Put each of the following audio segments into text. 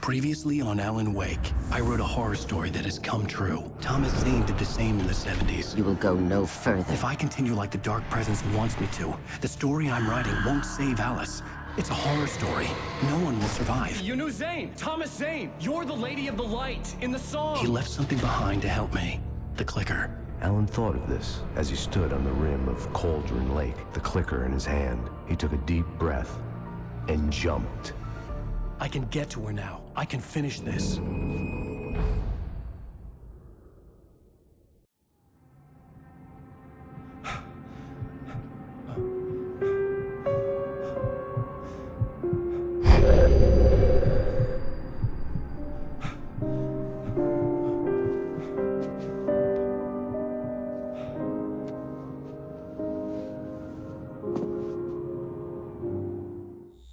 Previously on Alan Wake, I wrote a horror story that has come true. Thomas Zane did the same in the 70s. You will go no further. If I continue like the Dark Presence wants me to, the story I'm writing won't save Alice. It's a horror story. No one will survive. You knew Zane! Thomas Zane! You're the Lady of the Light in the song! He left something behind to help me. The clicker. Alan thought of this as he stood on the rim of Cauldron Lake, the clicker in his hand. He took a deep breath and jumped. I can get to her now. I can finish this.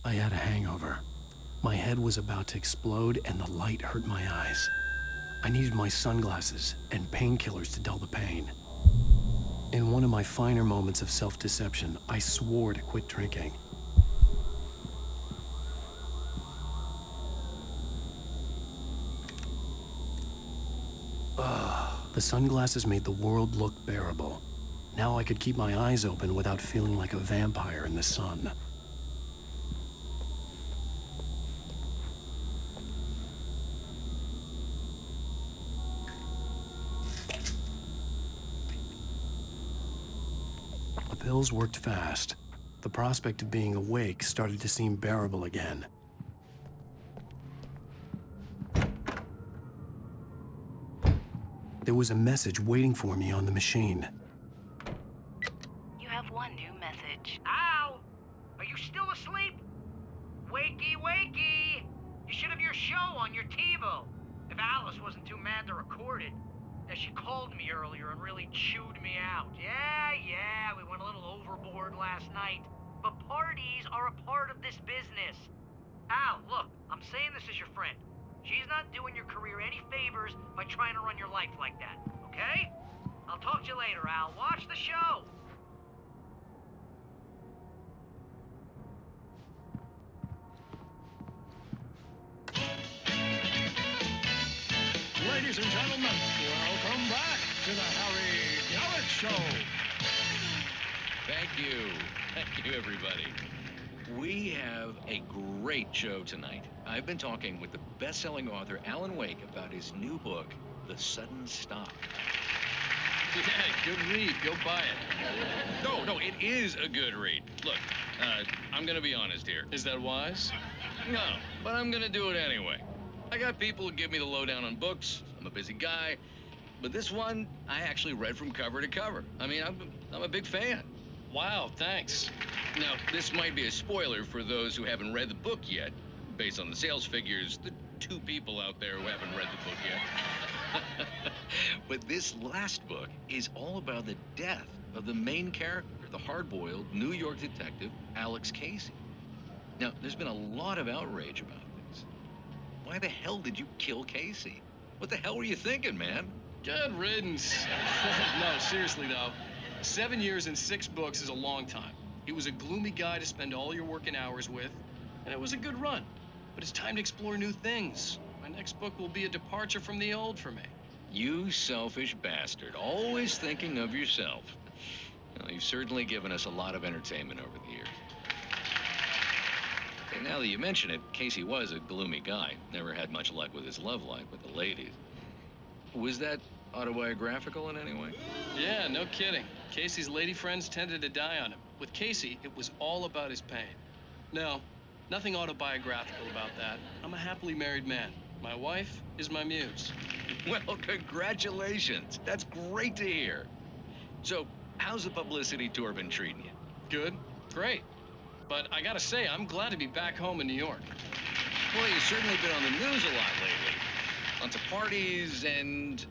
I had a hangover. My head was about to explode and the light hurt my eyes. I needed my sunglasses and painkillers to dull the pain. In one of my finer moments of self-deception, I swore to quit drinking. The sunglasses made the world look bearable. Now I could keep my eyes open without feeling like a vampire in the sun. The pills worked fast. The prospect of being awake started to seem bearable again. There was a message waiting for me on the machine. You have one new message. Al! Are you still asleep? Wakey, wakey! You should have your show on your TiVo. If Alice wasn't too mad to record it. And she called me earlier and really chewed me out. Yeah, we went a little overboard last night. But parties are a part of this business. Al, look, I'm saying this as your friend. She's not doing your career any favors by trying to run your life like that, okay? I'll talk to you later, Al. Watch the show. Ladies and gentlemen, welcome back to the Harry Garrett Show. Thank you. Thank you, everybody. We have a great show tonight. I've been talking with the best-selling author Alan Wake about his new book, The Sudden Stop. Yeah, good read. Go buy it. No, it is a good read. Look, I'm gonna be honest here. Is that wise? No, but I'm gonna do it anyway. I got people who give me the lowdown on books. I'm a busy guy. But this one, I actually read from cover to cover. I mean, I'm a big fan. Wow, thanks. Now, this might be a spoiler for those who haven't read the book yet. Based on the sales figures, the 2 people out there who haven't read the book yet. But this last book is all about the death of the main character, the hard-boiled New York detective, Alex Casey. Now, there's been a lot of outrage about this. Why the hell did you kill Casey? What the hell were you thinking, man? Good riddance. No, seriously, though. 7 years and 6 books is a long time. He was a gloomy guy to spend all your working hours with, and it was a good run. But it's time to explore new things. My next book will be a departure from the old for me. You selfish bastard, always thinking of yourself. Well, you've certainly given us a lot of entertainment over the years. And now that you mention it, Casey was a gloomy guy. Never had much luck with his love life with the ladies. Was that autobiographical in any way? Yeah, no kidding. Casey's lady friends tended to die on him. With Casey, it was all about his pain. No, nothing autobiographical about that. I'm a happily married man. My wife is my muse. Well, congratulations. That's great to hear. So, how's the publicity tour been treating you? Good, great. But I gotta say, I'm glad to be back home in New York. Well, you've certainly been on the news a lot lately. Lots of parties and,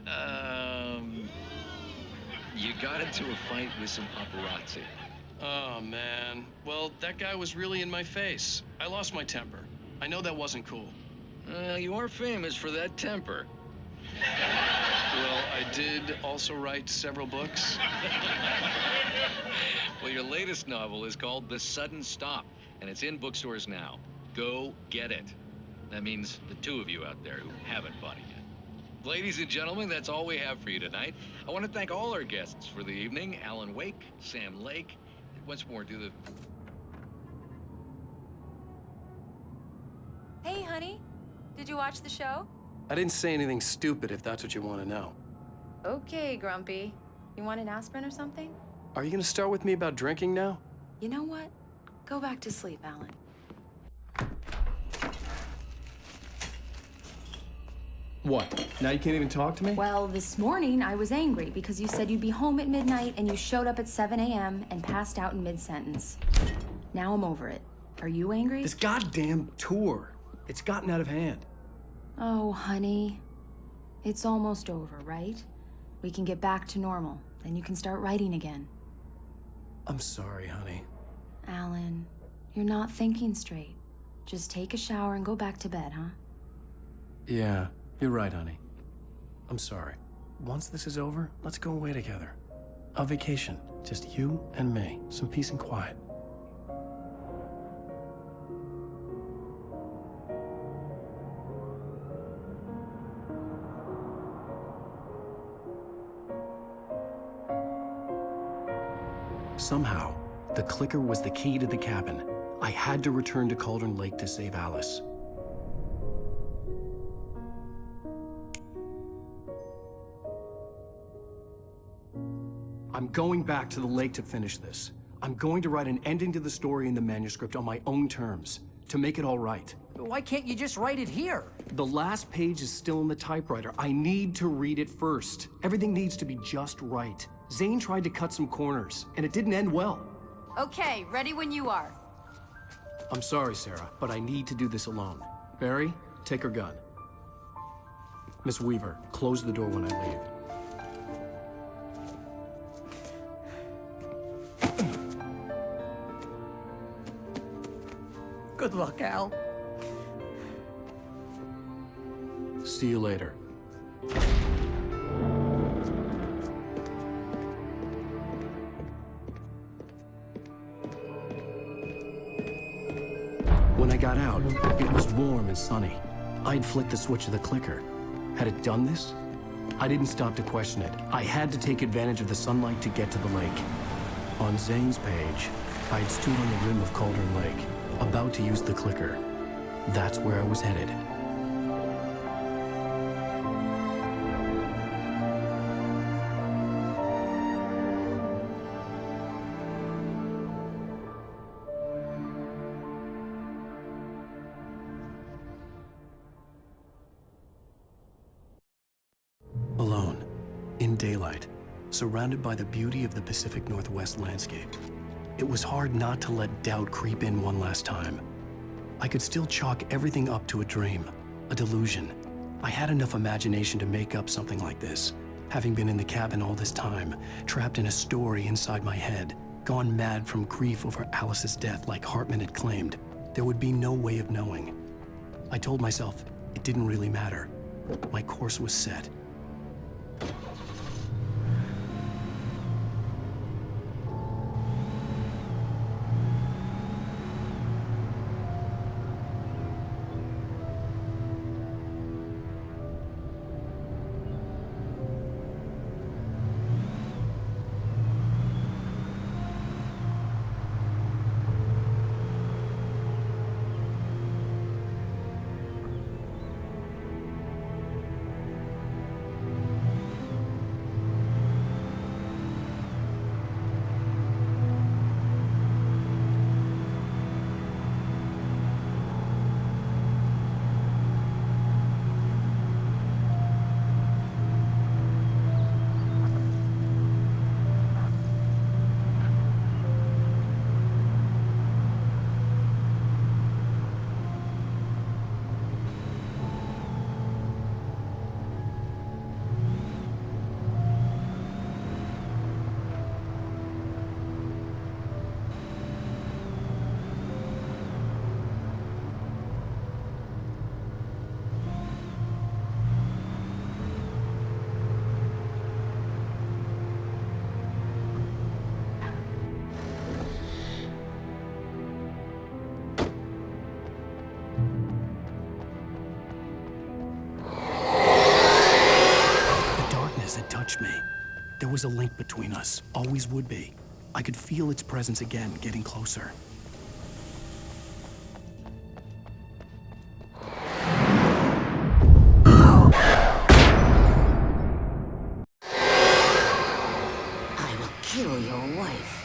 you got into a fight with some paparazzi. Oh, man. Well, that guy was really in my face. I lost my temper. I know that wasn't cool. You are famous for that temper. Well, I did also write several books. Well, your latest novel is called The Sudden Stop, and it's in bookstores now. Go get it. That means the two of you out there who haven't bought it yet. Ladies and gentlemen, that's all we have for you tonight. I want to thank all our guests for the evening. Alan Wake, Sam Lake. Once more, do the... Hey, honey. Did you watch the show? I didn't say anything stupid if that's what you want to know. Okay, Grumpy. You want an aspirin or something? Are you gonna start with me about drinking now? You know what? Go back to sleep, Alan. What? Now you can't even talk to me? Well, this morning I was angry because you said you'd be home at midnight and you showed up at 7 a.m. and passed out in mid-sentence. Now I'm over it. Are you angry? This goddamn tour. It's gotten out of hand. Oh, honey. It's almost over, right? We can get back to normal. Then you can start writing again. I'm sorry, honey. Alan, you're not thinking straight. Just take a shower and go back to bed, huh? Yeah, you're right, honey. I'm sorry. Once this is over, let's go away together. A vacation. Just you and me. Some peace and quiet. Somehow, the clicker was the key to the cabin. I had to return to Cauldron Lake to save Alice. I'm going back to the lake to finish this. I'm going to write an ending to the story in the manuscript on my own terms, to make it all right. Why can't you just write it here? The last page is still in the typewriter. I need to read it first. Everything needs to be just right. Zane tried to cut some corners, and it didn't end well. Okay, ready when you are. I'm sorry, Sarah, but I need to do this alone. Barry, take her gun. Miss Weaver, close the door when I leave. Good luck, Al. See you later. When I got out, it was warm and sunny. I'd flicked the switch of the clicker. Had it done this? I didn't stop to question it. I had to take advantage of the sunlight to get to the lake. On Zane's page, I'd stood on the rim of Cauldron Lake, about to use the clicker. That's where I was headed. Alone, in daylight, surrounded by the beauty of the Pacific Northwest landscape. It was hard not to let doubt creep in one last time. I could still chalk everything up to a dream, a delusion. I had enough imagination to make up something like this, having been in the cabin all this time, trapped in a story inside my head, gone mad from grief over Alice's death like Hartman had claimed. There would be no way of knowing. I told myself it didn't really matter. My course was set. There was a link between us, always would be. I could feel its presence again, getting closer. I will kill your wife.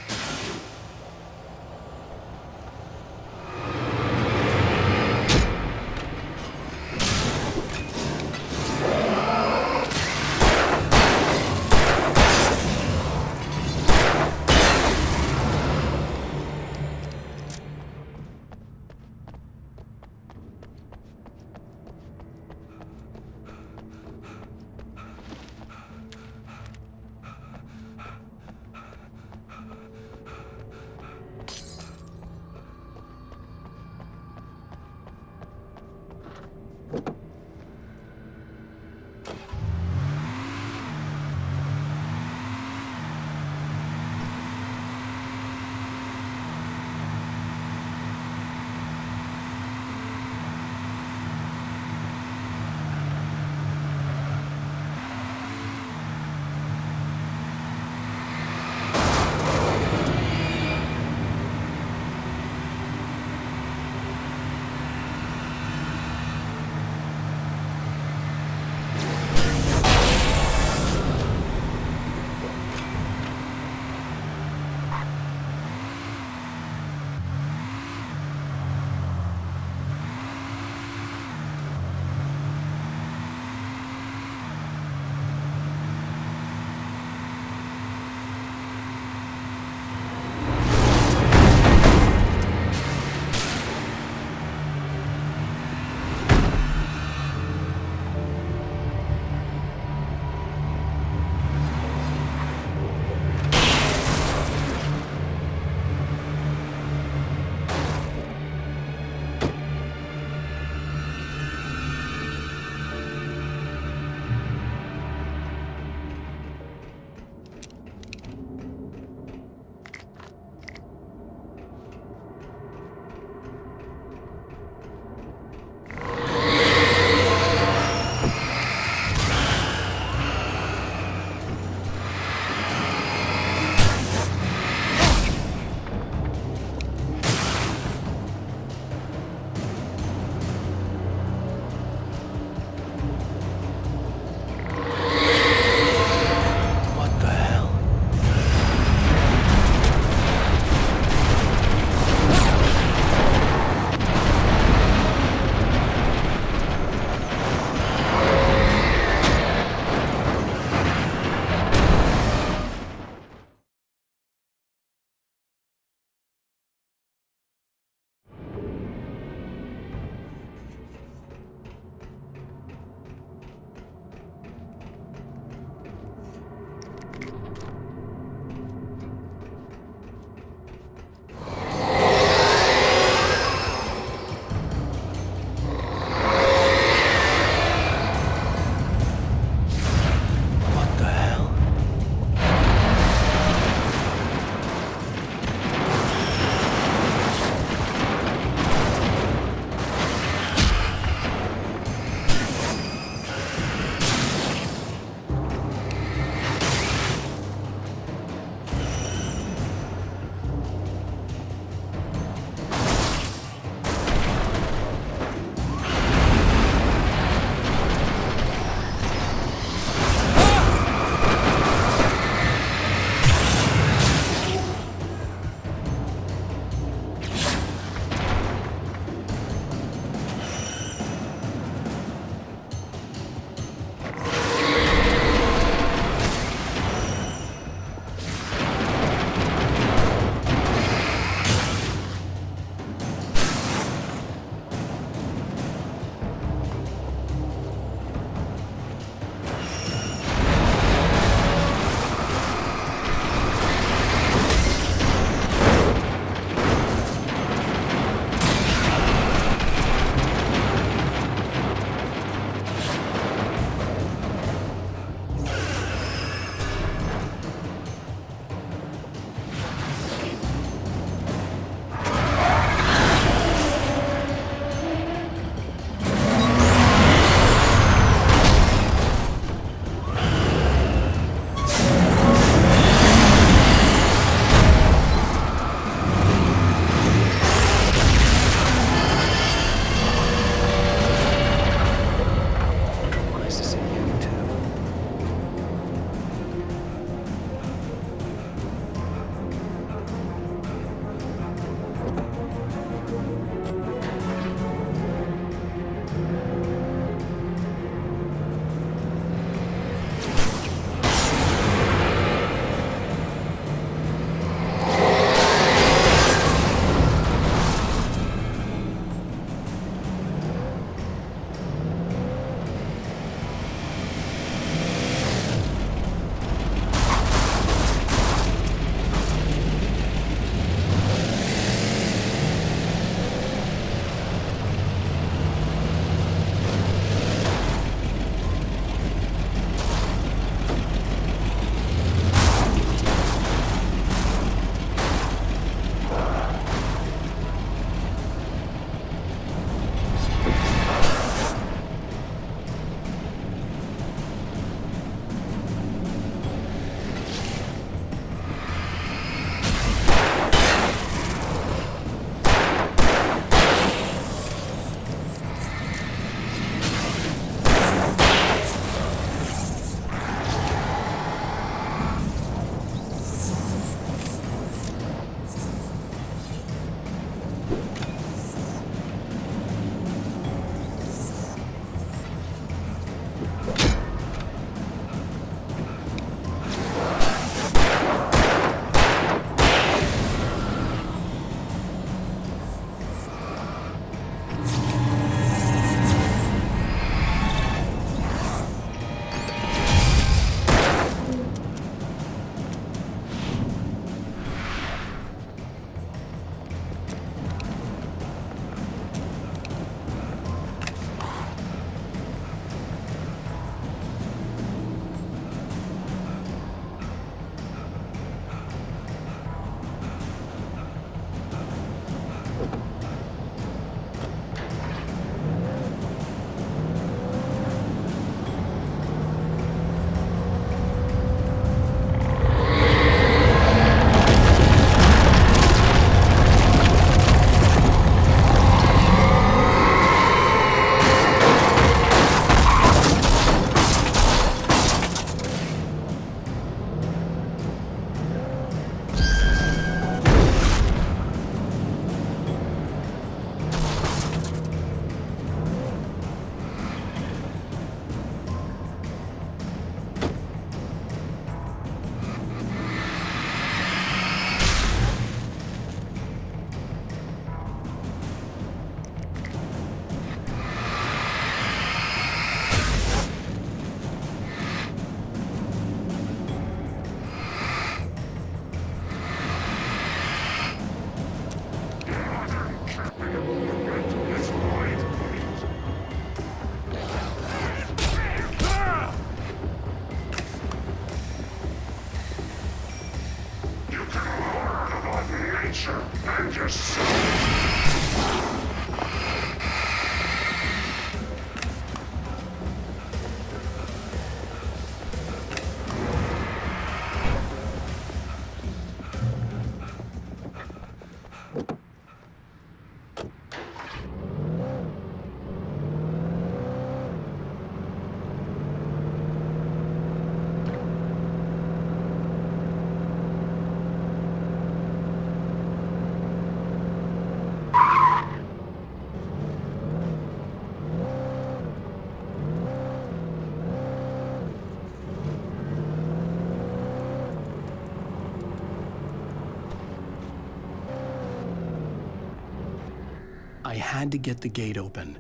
I had to get the gate open.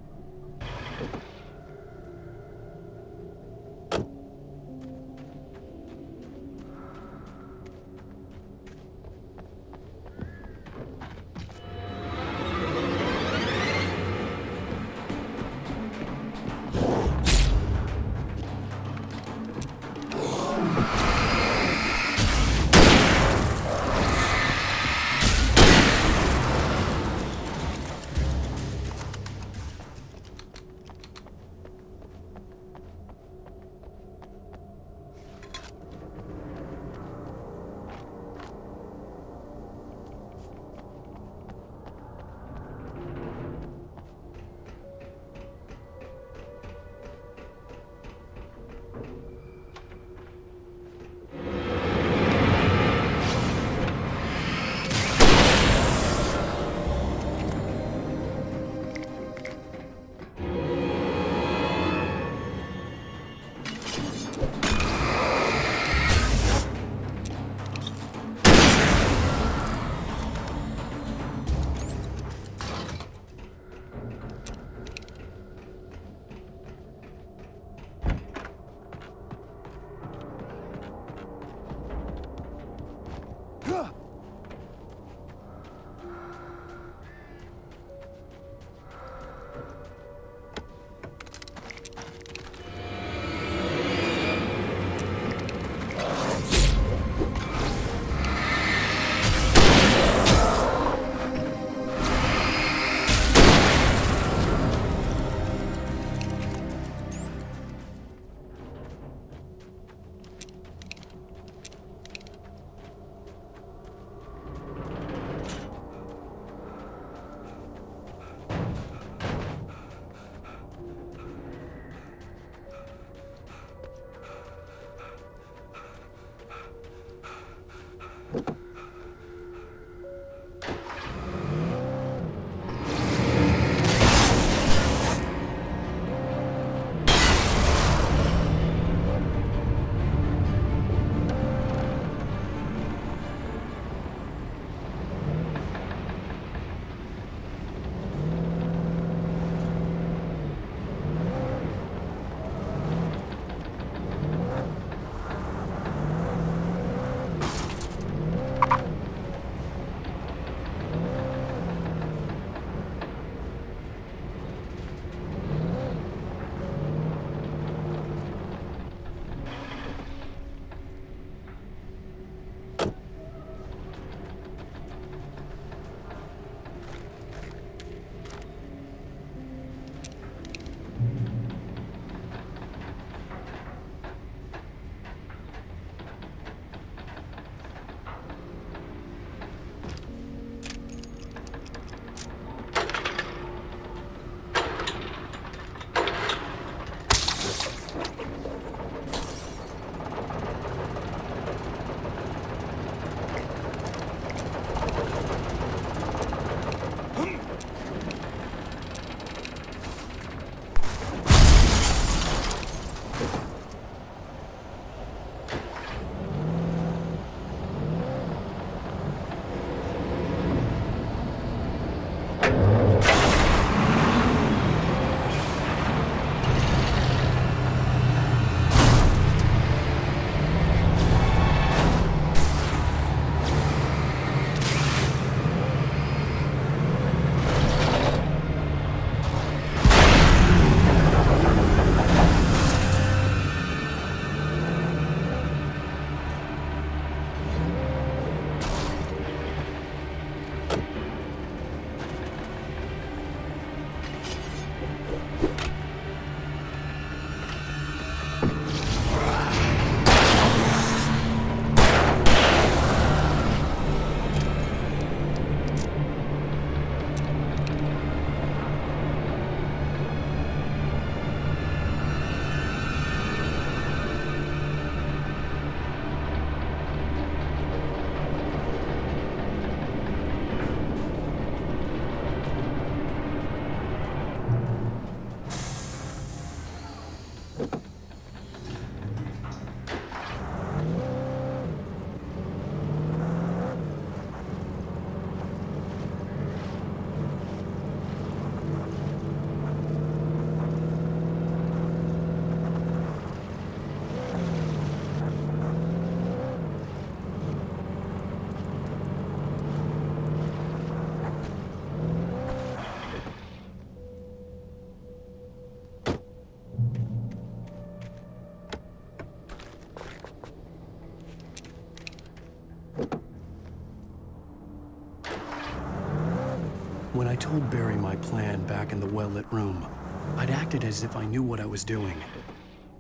I told Barry my plan back in the well-lit room, I'd acted as if I knew what I was doing.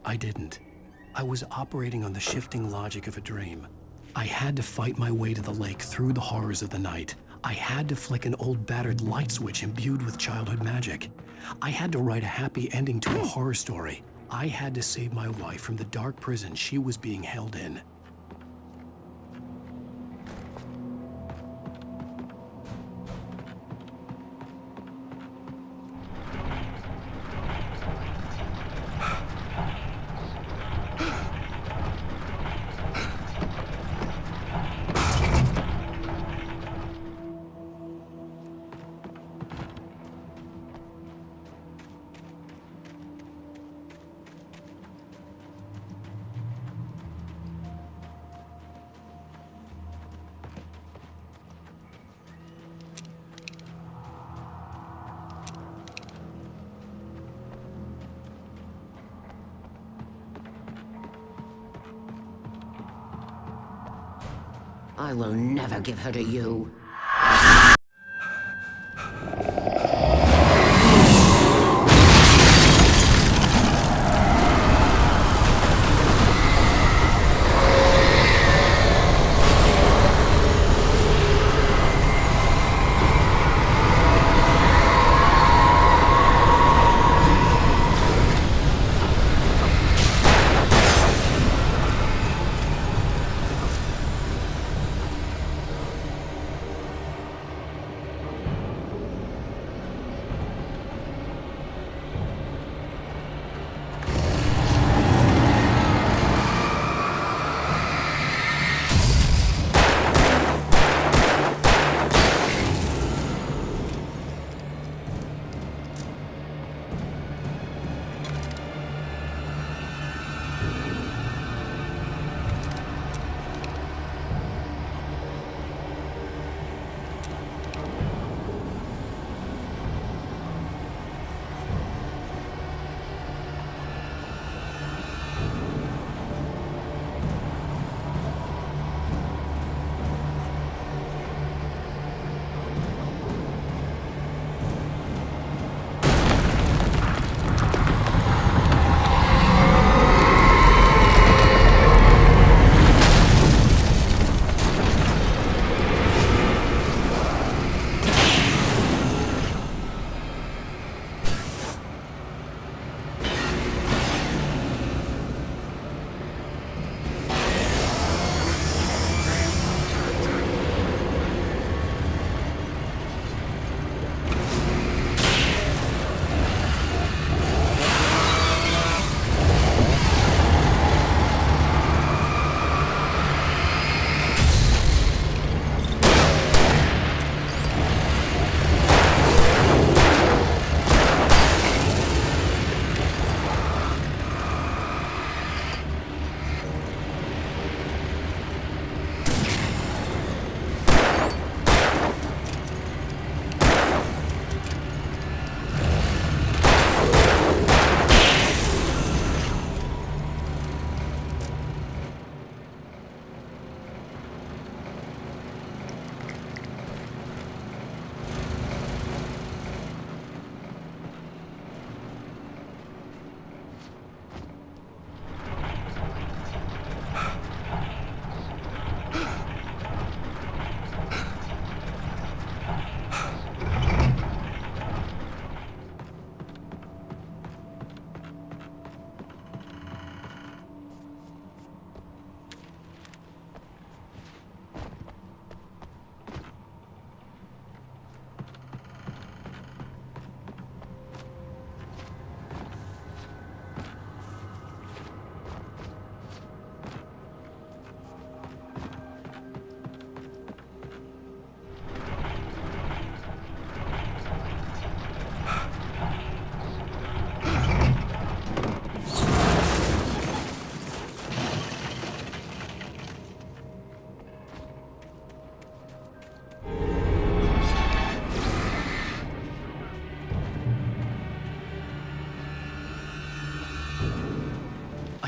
I didn't. I was operating on the shifting logic of a dream. I had to fight my way to the lake through the horrors of the night. I had to flick an old battered light switch imbued with childhood magic. I had to write a happy ending to a horror story. I had to save my wife from the dark prison she was being held in. I will never give her to you.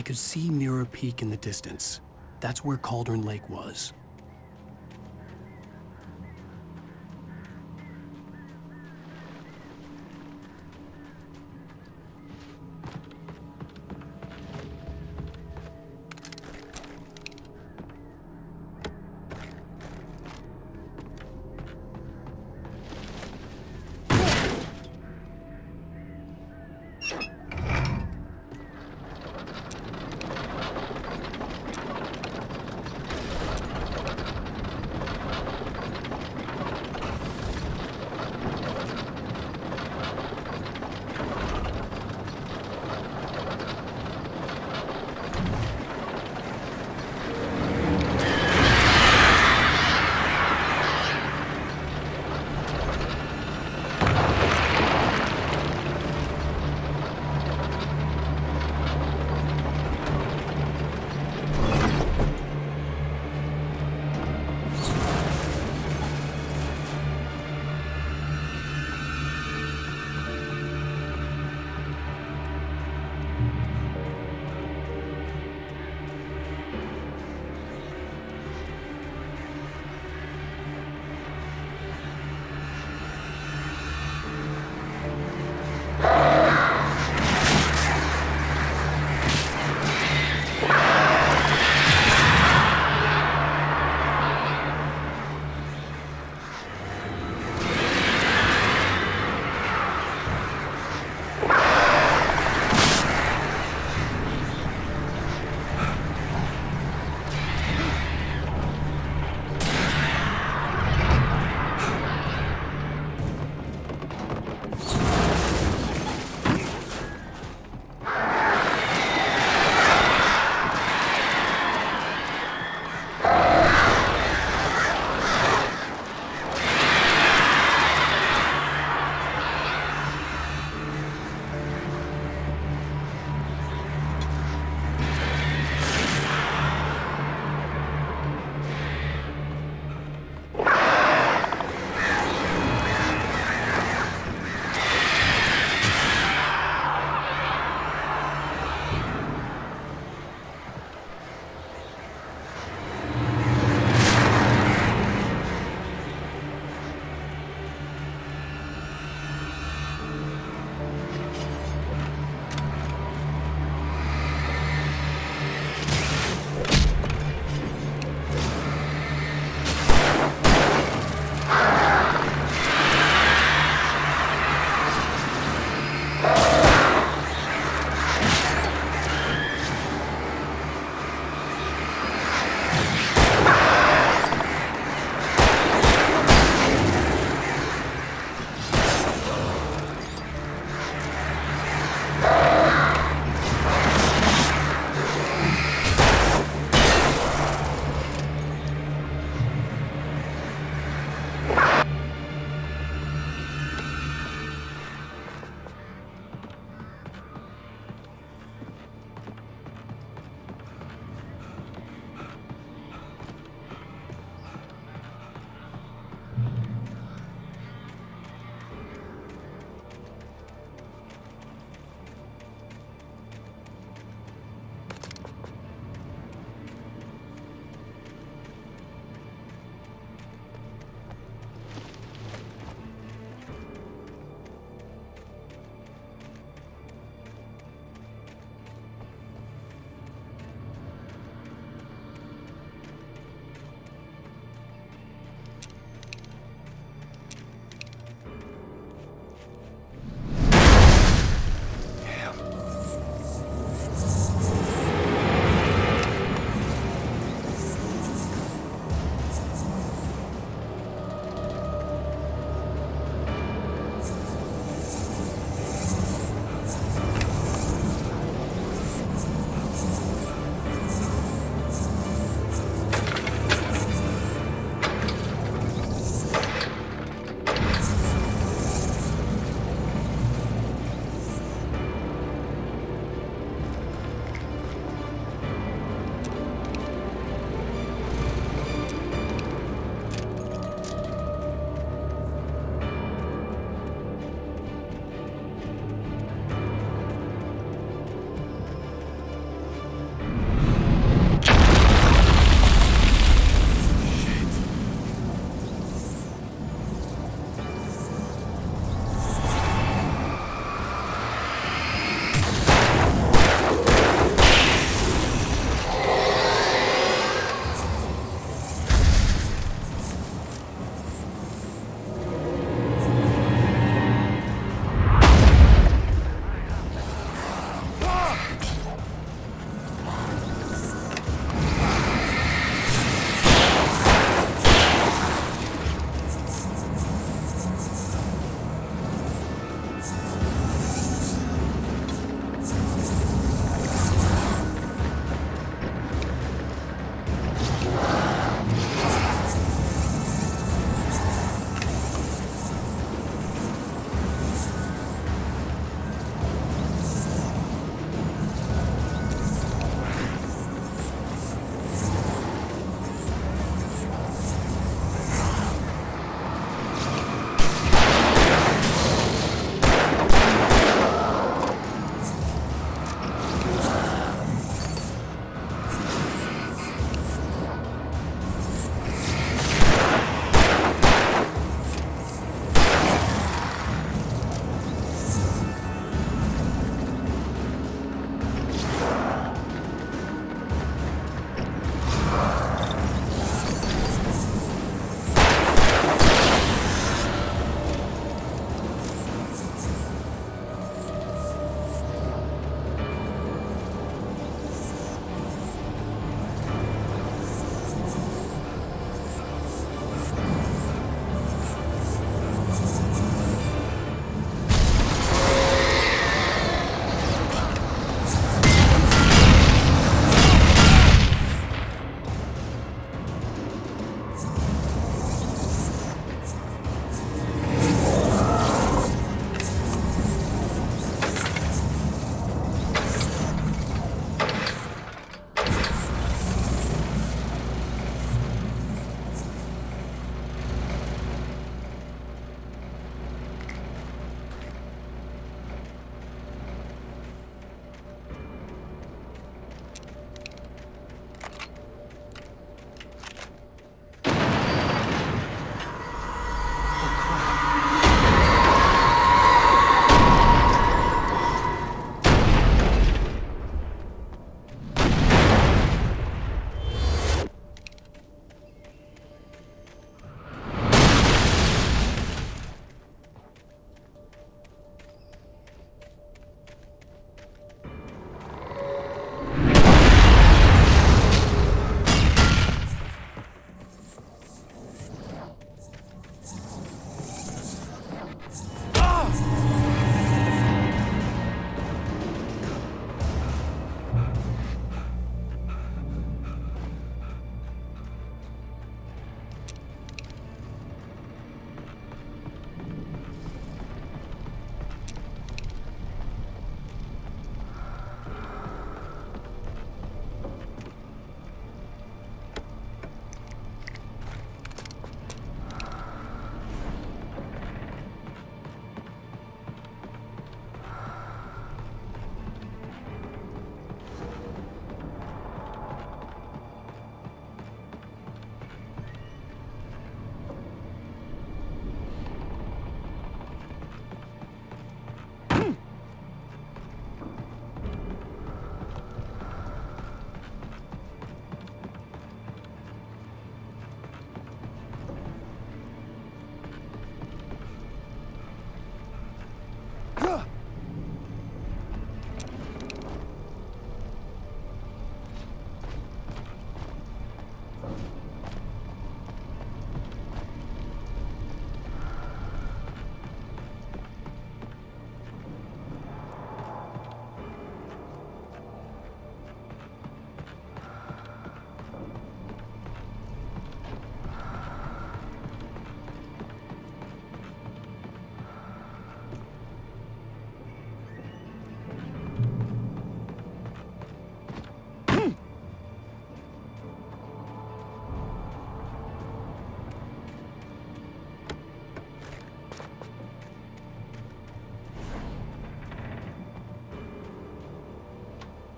I could see Mirror Peak in the distance. That's where Cauldron Lake was.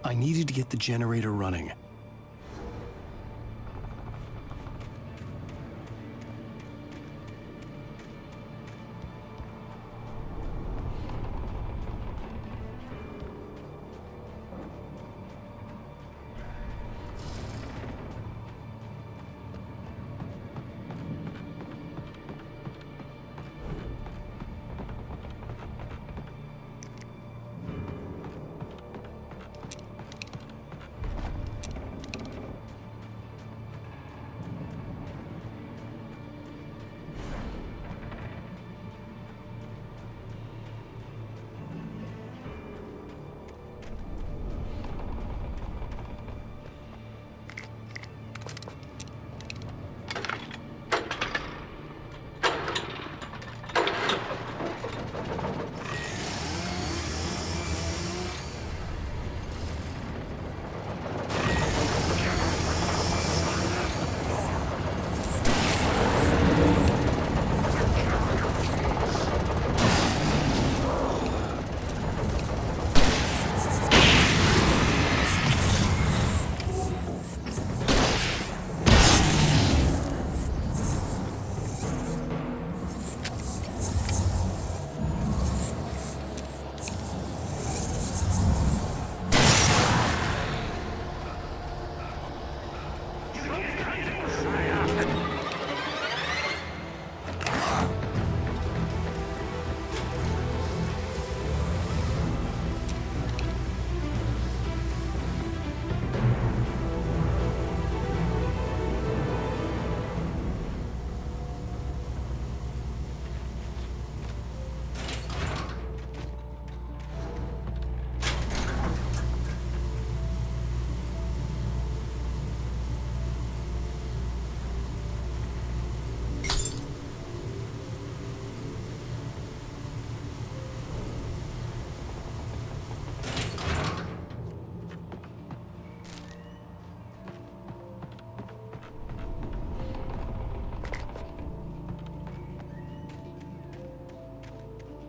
I needed to get the generator running.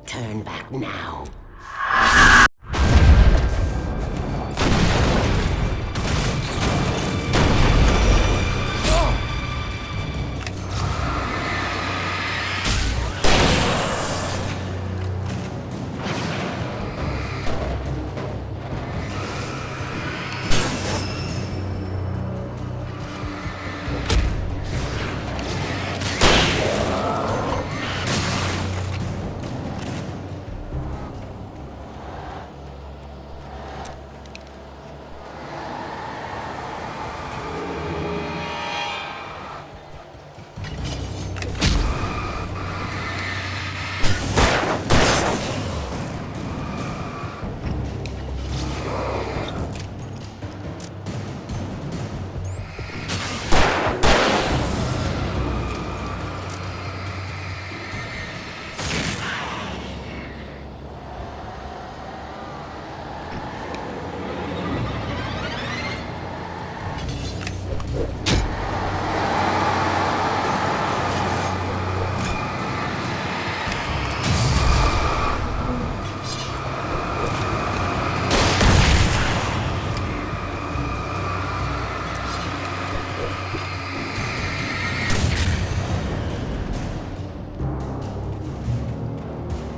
Turn back now.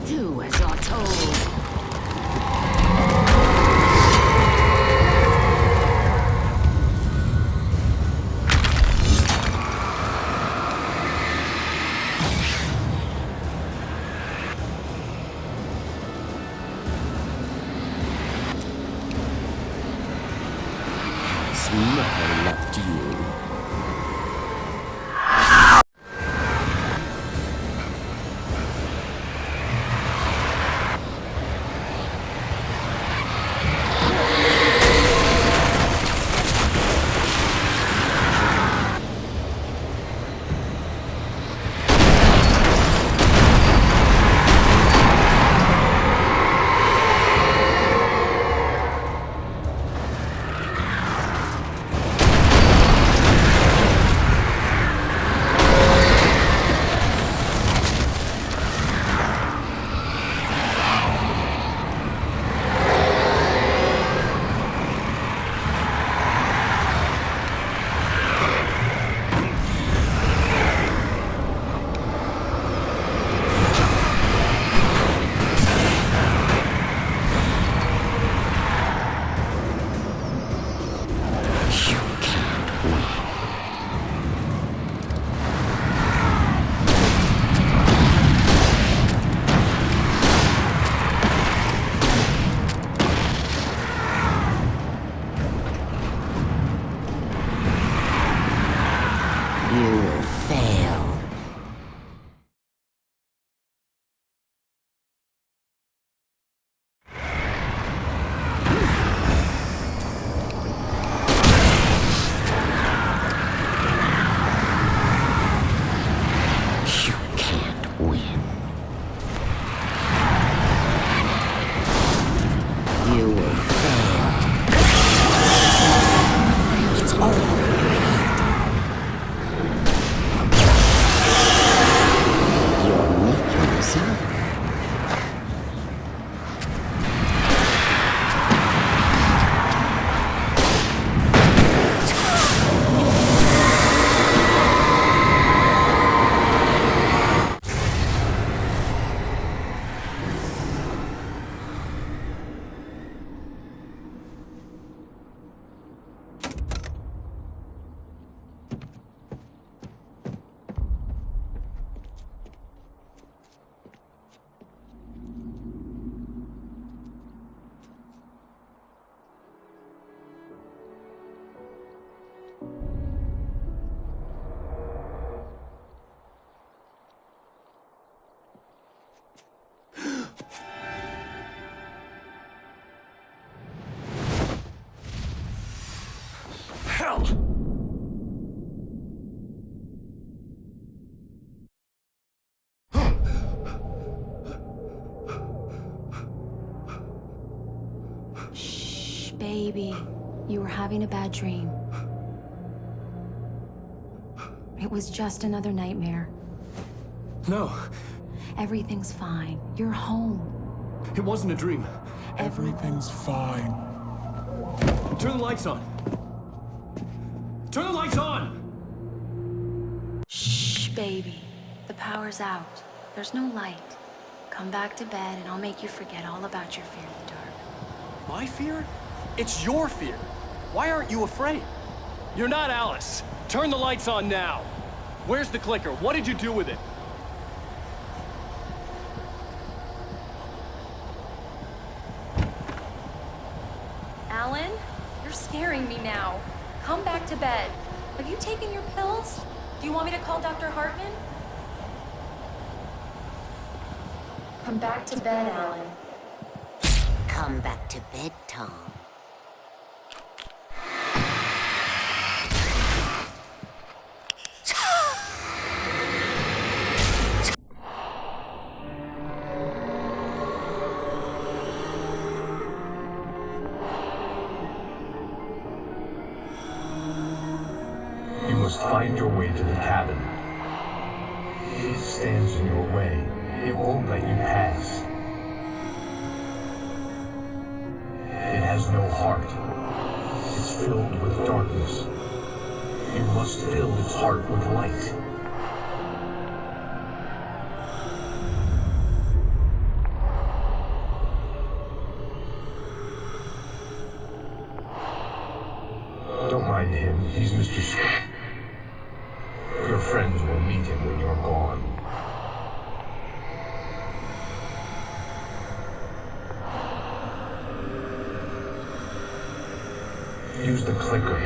Do as you're told. Has never left you. now! Shh, baby. You were having a bad dream. It was just another nightmare. No, Everything's fine. You're home. it wasn't a dream. Everything's fine. Turn the lights on. Turn the lights on! Shh, baby. The power's out. There's no light. Come back to bed and I'll make you forget all about your fear of the dark. My fear? It's your fear. Why aren't you afraid? You're not Alice. Turn the lights on now. Where's the clicker? What did you do with it? Alan, you're scaring me now. Come back to bed. Have you taken your pills? Do you want me to call Dr. Hartman? Come back to bed, Alan. Come back to bed, Tom. You must find your way to the cabin. It stands in your way. It won't let you pass. It has no heart. It's filled with darkness. You must fill its heart with light. Don't mind him. He's Mr. Scott. Your friends will meet him when you're gone. Use the clicker.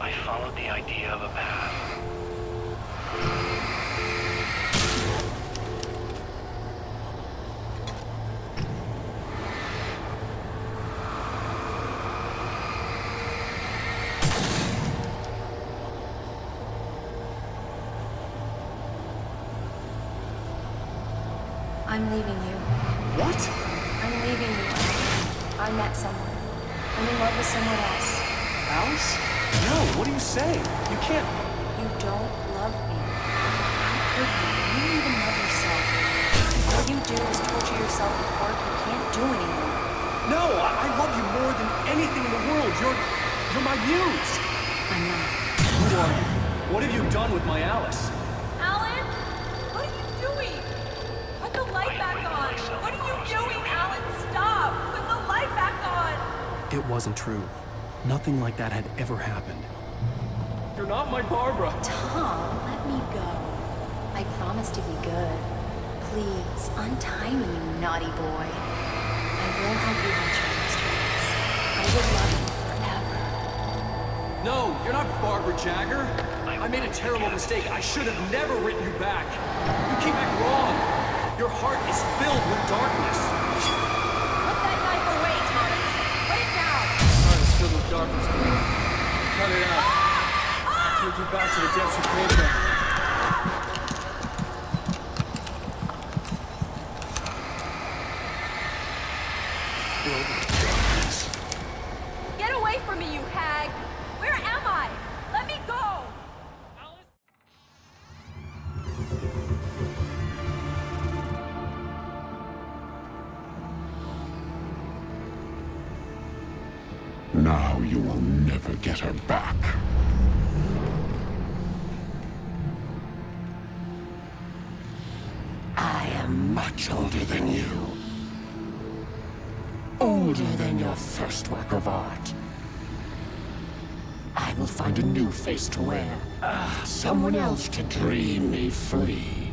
I followed the idea of a path. I'm leaving you. What? I'm leaving you. I met someone. I'm in love with someone else. Alice? No, what are you saying? You can't... You don't love me. How could you? You don't even love yourself. All you do is torture yourself with work you can't do anymore. No, I love you more than anything in the world. You're my muse. I'm not. Who are you? What have you done with my Alice? Alan? What are you doing? Put the light back on. What are you doing, Alan? Stop. Put the light back on. It wasn't true. Nothing like that had ever happened. You're not my Barbara. Tom, let me go. I promise to be good. Please, untie me, you naughty boy. I will help you hunt your mysteries. I will love you forever. No, you're not Barbara Jagger. I made a terrible mistake. I should have never written you back. You came back wrong. Your heart is filled with darkness. Put that knife away, Thomas. Put it down. Heart is filled with darkness. Cut it out. Take you back to the depths you came from. Filled with darkness. Get away from me, you hag. Where am I? Let me go. Now you will never get her back. I am much older than you. Oh. older than your first work of art. I will find a new face to wear. Someone else to dream me free.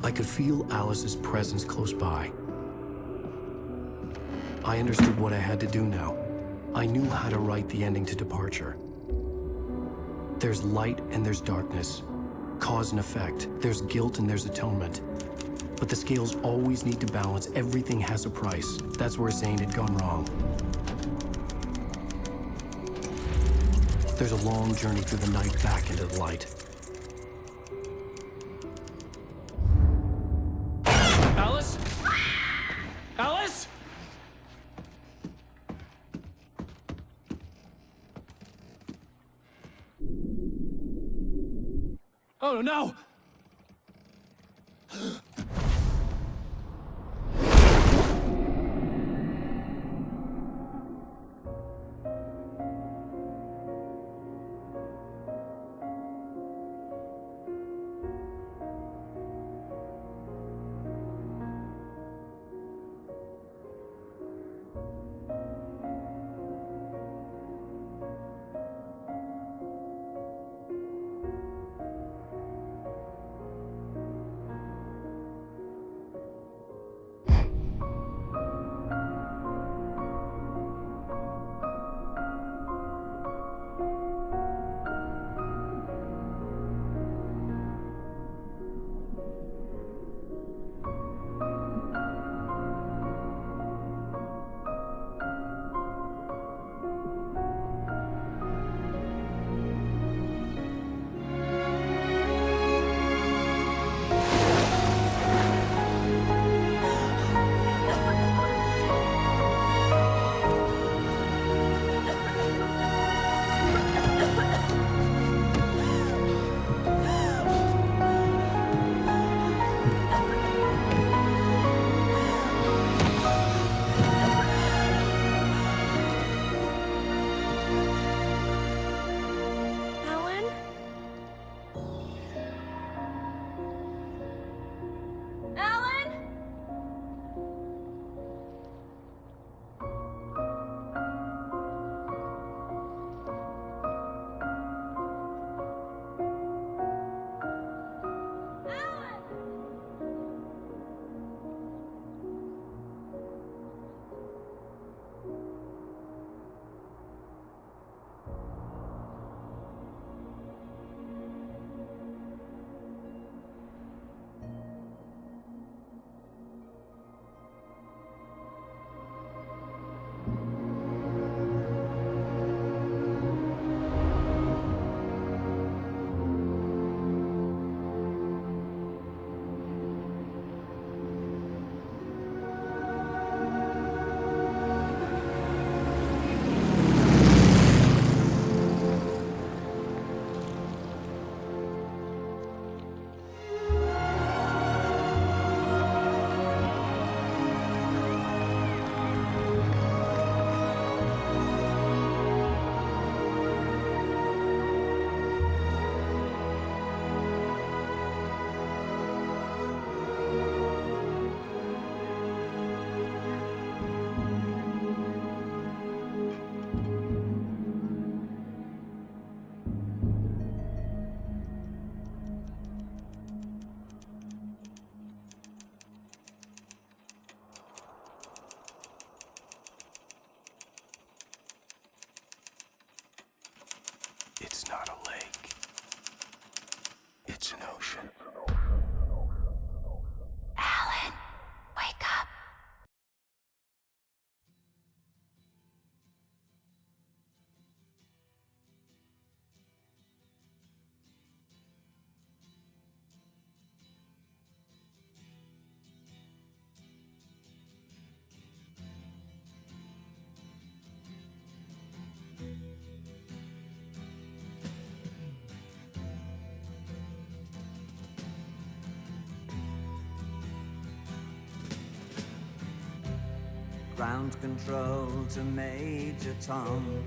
I could feel Alice's presence close by. I understood what I had to do now. I knew how to write the ending to Departure. There's light and there's darkness. Cause and effect. There's guilt and there's atonement. But the scales always need to balance. Everything has a price. That's where Zane had gone wrong. There's a long journey through the night back into the light. Alice? Alice? Oh no! Ground control to Major Tom.